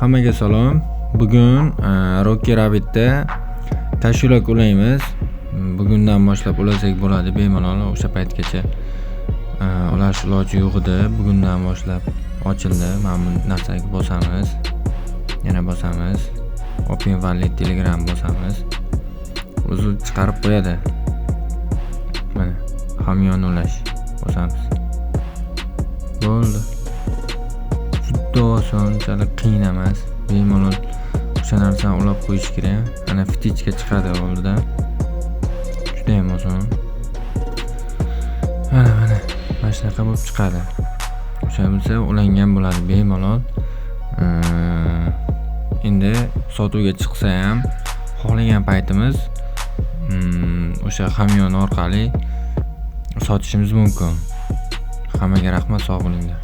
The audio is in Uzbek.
Hammaga salom. Bugun Rocky Rabbitda tashkilot ulaymiz. Bugundan boshlab ulasak bo'ladi bemalol o'sha paytgacha. Ulash iloji yo'q edi. Bugundan boshlab ochildi. Mana bu narsaga bosamiz. Yana bosamiz. Open Wallet Telegram bosamiz. O'zi chiqarib qo'yadi. Mana hamyon ulash bosamiz. Bo'ldi. Juda oson, chala qiyin emas. Bemalol o'sha narsani ulab qo'yish kerak. Ana fitichka chiqadi oldidan. Juda ham oson. Mana shunaqa bo'lib chiqadi. O'sha bo'lsa ulangan bo'ladi bemalol. Endi sotuvga chiqsa ham xohlagan paytimiz o'sha hamyon orqali sotishimiz mumkin. Hammaga rahmat, sog' bo'linglar.